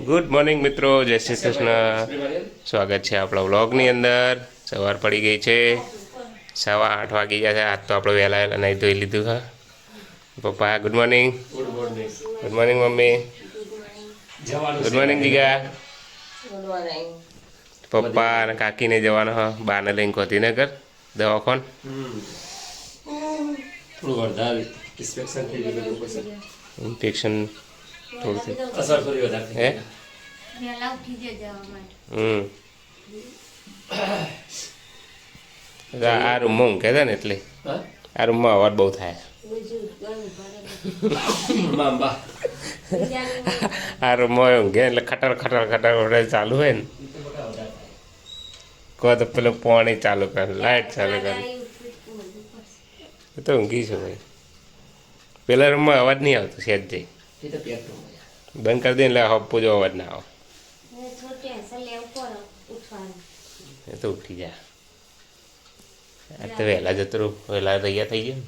Good morning મિત્રો, જય શ્રી કૃષ્ણ. સ્વાગત છે આપણા વ્લોગની અંદર. સવાર પડી ગઈ છે, 8:15 વાગી ગયા છે. આજ તો આપણે વહેલા નહીં ધોઈ લીધું હા. પપ્પા ગુડ મોર્નિંગ. ગુડ મોર્નિંગ મમ્મી. Good morning Jiga. પપ્પા અને કાકીને જવાનો હા બાને લઈને ગાંધીનગર દવાખાન. ઇન્ફેક્શન થોડું હે આ રૂમમાં ઊંઘે છે ને એટલે આ રૂમમાં અવાજ બહુ થાય. આ રૂમમાં ઊંઘે એટલે ખટર ખટર ખટર ચાલુ હોય ને કહો તો પેલું પાણી ચાલુ કરે, લાઇટ ચાલુ કરે તો ઊંઘી છું ભાઈ. પેલા રૂમમાં અવાજ નહીં આવતો સહેજ જઈ બંધ કરી દે એટલે હપ્પો જો અવાજ ના આવે એ તો ઉઠી જાય. આ તો વહેલા જતું રહું, વહેલા તૈયાર થઈ ગયા.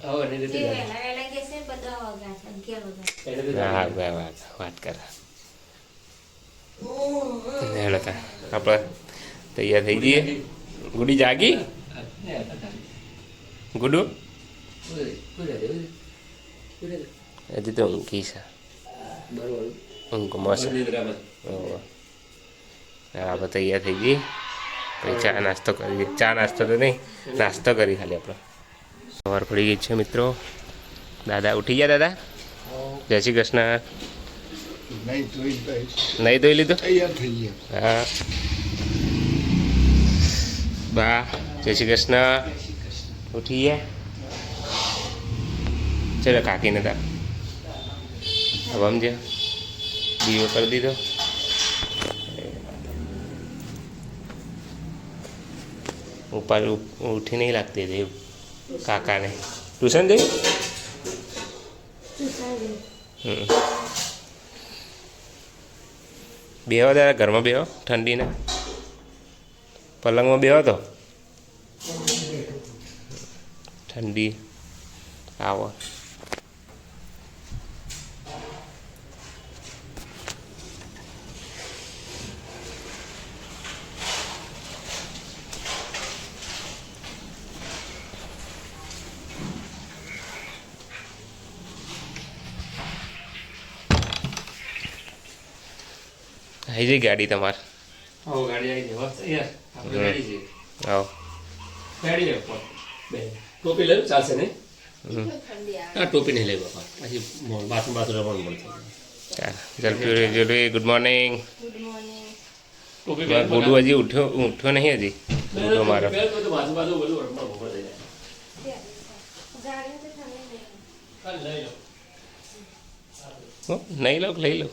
હા વાત કરે હેલો તા આપણે તૈયાર થઈ જઈએ. ગુડી જાગી? ગુડુ હજી તો ઊંઘી છે. ઊંઘ મસ્ત. આપણે તૈયાર થઈ જઈએ પછી ચા નાસ્તો કરીએ. ચા નાસ્તો તો નહીં, નાસ્તો કરી ખાલી આપણે. સવાર પડી ગઈ છે મિત્રો. દાદા ઉઠી ગયા? દાદા જય શ્રી કૃષ્ણ. નહીં ધોઈ લીધું? હા બા જય શ્રી કૃષ્ણ. ઉઠી ગયા? ચલો કાકીને તા હવે સમજે દીવો કરી દીધો. ઉપર ઉઠી નહીં લાગતી હતી કાકાને. ટ્યુશન જઈ? બેહો દાદા ઘરમાં બેહો ઠંડીના પલંગમાં બેહો તો ઠંડી આવો. આવી જઈ ગાડી તમારે? આવો ગાડી આવી જાય આપણે ગાડી છે. આવો ગાડી લે ટોપી લઈ ચાલશે નહીં? હા ટોપી નહીં લઈ બાપા, પછી બાથરૂમ રમવાનું મળશે. ચાલ જલ્દી. Good morning. ગુડુ હજી ઉઠ્યો નહીં હજી. ગુડો મારો નહીં લો લઈ લો.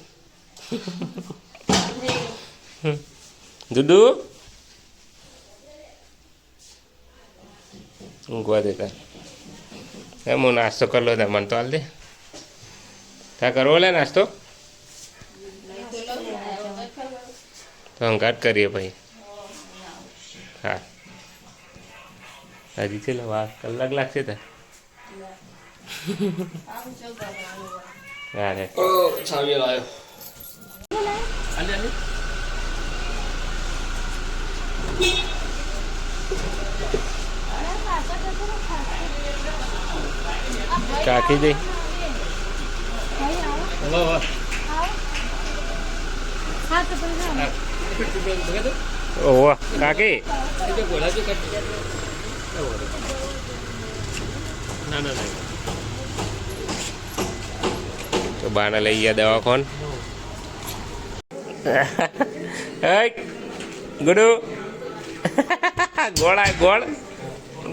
દુડુ ઊંઘવા દેતા એમ હું નાસ્તો કરી લો. મને તો હાલ દે. ત્યાં કરવો લે નાસ્તો તો હંગાટ કરીએ ભાઈ. હા હજી છે કલાક લાગશે ત્યાં. હા રે છાવી લાવ્યો. કાકી જઈ ઓહ કાકી તો બાને લઈ ગયા દવાખાન. ગુડુ ગોળા ગોળ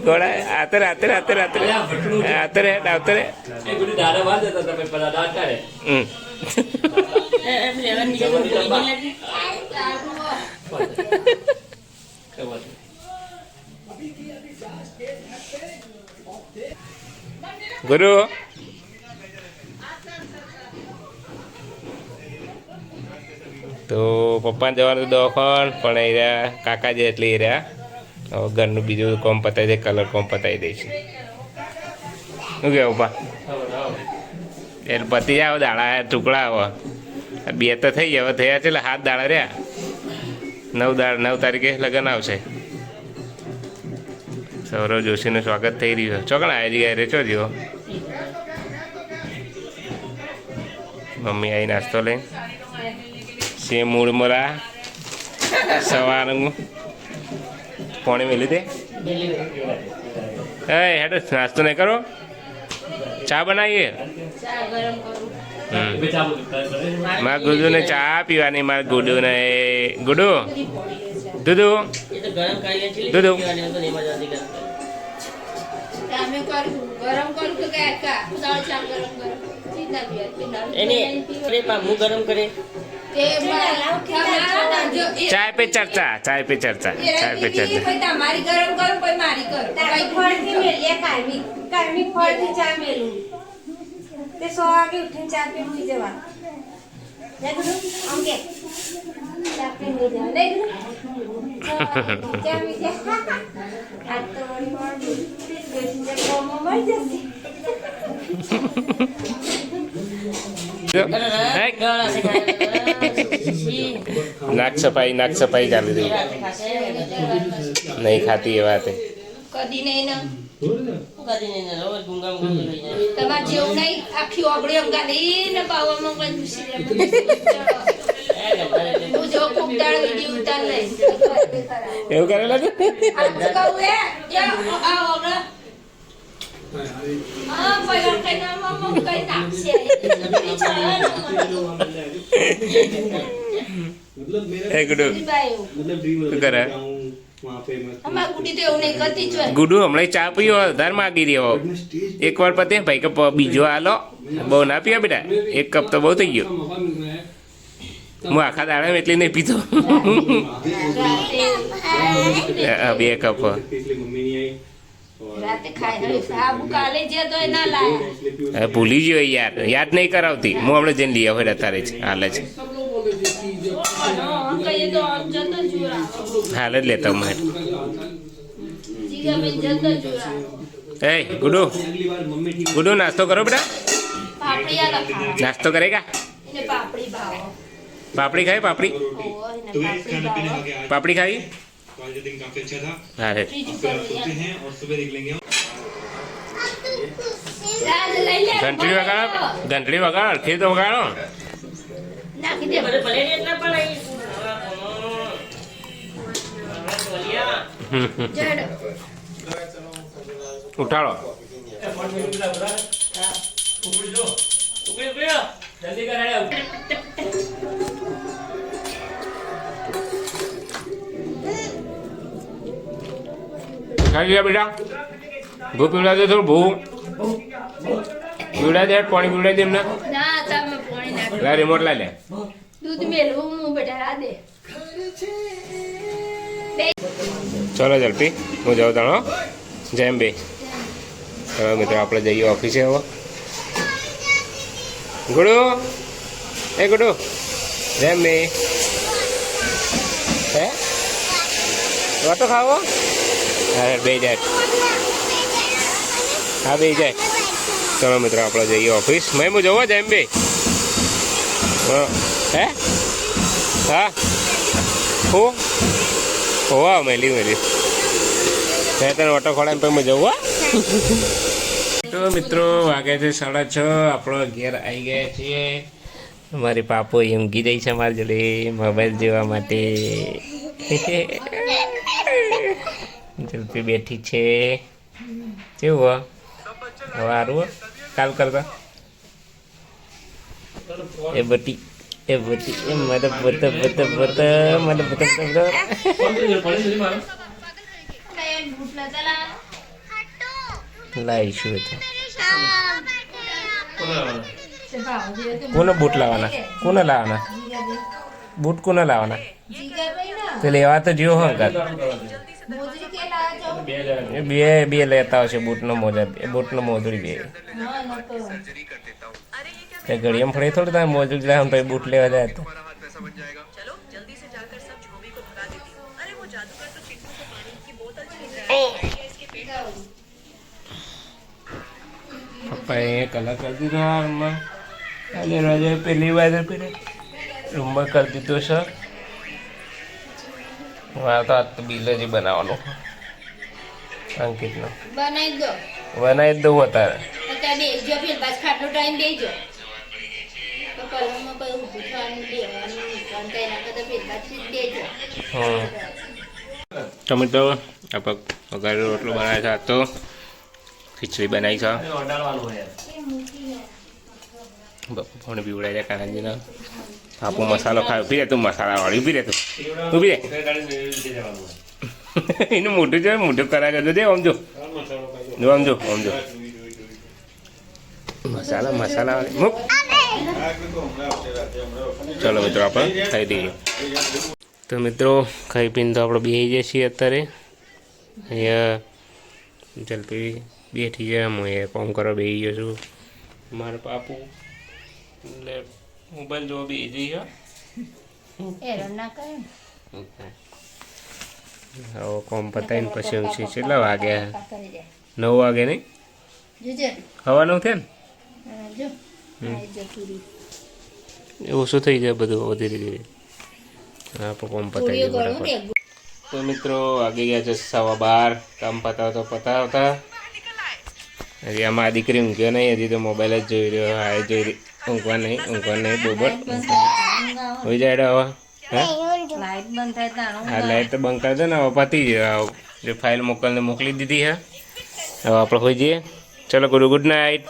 ગોળા આતરે આતરે આતરે આતરે આતરે આતરે ગુરુ તો પપ્પાને જવાનું દવાખાન પણ એ રહ્યા કાકા જે એટલે એ રહ્યા. હવે ઘરનું બીજું કોમ પતાવી દે, કલર કોમ પતાવી દઈશું. શું કહેવું પપ્પા? એટલે પતી જાવ દાડા ટુકડા આવો બે તો થઈ ગયા, હવે થયા છે એટલે 7 દાડા રહ્યા. 9 તારીખે લગ્ન આવશે. સૌરવ જોશીનું સ્વાગત થઈ રહ્યું છે. ચોકણ આવી ગયા રે ચો જીવો. મમ્મી આવી નાસ્તો લઈ સેમ મૂળમરા સવારનું પાણી મેલી દે. એ હેડો નાસ્તો નહીં કરો, ચા બનાવીએ. મારા ગુડુને ચા પીવાની. મારા ગુડુને ગુડુ દૂધુ દૂધુ ચાય पे चर्चा, चाय पे चर्चा, चाय पे चर्चा. તમારી ગરમ કરો પછી મારી કરો કઈ ફળથી મેલીએ કાયમી ફળથી ચા મેલું તે 100 વાગે ઉઠીને ચા પી પી જવા દેખો આમ કે ચા પી જવા દેખો ચા પી જા આ તો વળી મોર બેસીને કોમો મળી જશે. नाक सफाई चालू रही. नहीं खाती ये बात है. કદી નહીં ને તમારે જેવું નહીં આખી ઓગળી અંગાલી ને બાવામાં કોઈ દુસરી હું જો ખૂબ દાળ વિડીયો ઉતાર લઈ એવું કરે લાગે. આ તો કહું એ આ ઓગળા હા કોઈ કઈ નામ કઈ નાખશે એ ગુડુ શું કરે? અમાર ગુડી તો એવું નહીં કરતી જ હોય. ગુડુ હમણાં ચા પીવો વધારે માગી રહ્યો. એક વાર પતે ભાઈ કપ બીજો હાલો. બહુ ના પીવા બેટા, 1 કપ તો બહુ થઈ ગયો. હું આખા દાડા એટલી નહીં પીતો. 2 કપ રાતે ખાઈ સાબુ કાલે જે તો ના લાયા ભૂલી ગયો યાર, યાદ નહીં કરાવતી. હું હમણાં જઈને લઈ આવું અત્યારે જ હાલ જ કહીએ તો જતો જોરા હાલ જ લેતા હું. જીગા બેન જતો જોરા એ ગુડુ ગુડુ નાસ્તો કરો બેટા. પાપડી આ લખા નાસ્તો કરેગા? એને પાપડી ભાવો પાપડી ખાઈ પાપડી ઓ એને પાપડી ભાવો પાપડી ખાઈ. आज दिन काफी अच्छा था. હા રે ત્રીજું फिर आप કરું सोते हैं और सुबह निकलेंगे. રાજ લઈ લે ઘંટડી વગાડો, ઘંટડી વગાડો, ખેત વગાડો. નાખી દે જડ ઉઠાડો. જલ્દી કરાડે. ખાઈ ગયા બેટા? ભૂ પીવડા દે થોડું ભૂ પીવડા દે, પાણી પીવડા દે એમને. ના તમે પાણી નાખ લા રિમોટ લાઈ લે. દૂધ મેલું હું બેટા રા દે ચલો ઝડપી હું જાઉં તાણો. જેમ બે હવે મિત્રો આપણે જઈએ ઓફિસે. હવે ગુડુ એ ગુડુ જેમ બે હે વાતો ખાવો. હા બે જાય, હા બે જાય. ચલો મિત્રો આપણે જઈએ ઓફિસ. મેં હું જવા જેમ બે હે હા હું હોવા મેલી મેં તને ઓટો ખોડાને પછી મેં જવું. તો મિત્રો વાગે છે 6:30. આપણો ઘેર આવી ગયા છીએ. મારી પાપો ઊંઘી રહી છે મારી જોડે મોબાઈલ જોવા માટે. જલ્દી બેઠી છે. કેવું હવે સારું કાલ કરતા એ બટી એ બટી એ મને બત બત બત મને બત બત લાવીશું. કોને બૂટ લાવવાના? કોને લાવવાના બૂટ? કોને લાવવાના? તો લેવા તો જીવો હો કાક. બે લેતા હશે બૂટનો મોજા, બૂટનો મોજડી બે. ઘડીમાં ફરી થોડું તમે મોજડી લાવ તો બૂટ લેવા જાય તો પપ્પા એ કલર કરી દીધો હાલમાં. આજે રોજે પેલી વાર રૂમમાં કરી દીધું છે. મારે તો આજ તો બિલ જ બનાવવાનું અંકિતનો બનાવી દો બનાવી જ દઉં અત્યારે. અત્યારે બેસજો ફેર પાછ ખાટલો ટાઈમ બેસજો તો પલંગમાં કોઈ ઊભું થવાનું બેવાનું મૂકવાનું તો એના કરતાં ફેર પાછી બેસજો તો મિત્રો આપણે વઘારેલો રોટલો બનાવે છે. આજ તો ખીચડી બનાવી છે. ઓડાડવાનું હોય પાણી પીવડાવી જાય કાનાજીના. આપો મસાલો ખાય. ઉભી રહે તું મસાલાવાળી. ઉભી રહે તું. ઊભી રહે. એનું મોઢું જો મોઢું કરાય કરજો. દે આમ જો આમ જો આમ જો મસાલા મૂક. ચલો મિત્રો આપણે ખાઈ દઈએ. તો મિત્રો ખાઈ પીને તો આપણે બેસી જઈએ છીએ અત્યારે. અહીંયા જલપી બેઠી જાય. હું અહીંયા કોમ કરવા બેસી ગયો છું. મારા પાપુ એટલે મોબાઈલ જોવા બેસી જઈએ. હેરાન ના કરે હવે કોમ પતાવીને પછી હું છે. કેટલા વાગ્યા? કરી દે 9 વાગે નહીં? જોજે હવા 9 થયા જો આ જો પૂરી ને? ઓછું થઈ જાય બધું વધી ધીરે. આપણે કોમ પતાવી પૂરીઓ દઈએ ગળું બરાબર. ને તો મિત્રો વાગી ગયા છે 12:15. કામ પતાવતા હજી આમાં આ દીકરી ઊંઘ્યો નહીં. હજી તો મોબાઈલ જ જોઈ રહ્યો. હા એ જોઈ રહી. ઊંઘવા નહીં બોબર હોઈ જાય હવે. હે લાઈટ બંધ થાય તાણો આ લાઈટ તો બંધ કરી દે ને. હવે પતી જાય. જે ફાઇલ મોકલી દીધી છે. હવે આપણે હોઈ જઈએ. ચલો ગુડ નાઇટ.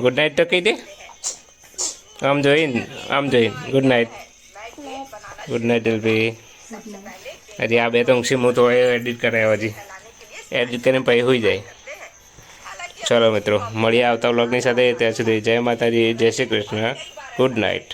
ગુડ નાઇટ તો કહી દે. આમ જોઈને good night. Good night LP. હજી આ બે તો ઊંઘી હું તો એડિટ કરાયો. હજી એડિટ કરીને પછી હોઈ જાય. ચલો મિત્રો મળીએ આવતા વ્લોગની સાથે. ત્યાં સુધી જય માતાજી, જય શ્રી કૃષ્ણ. Good night.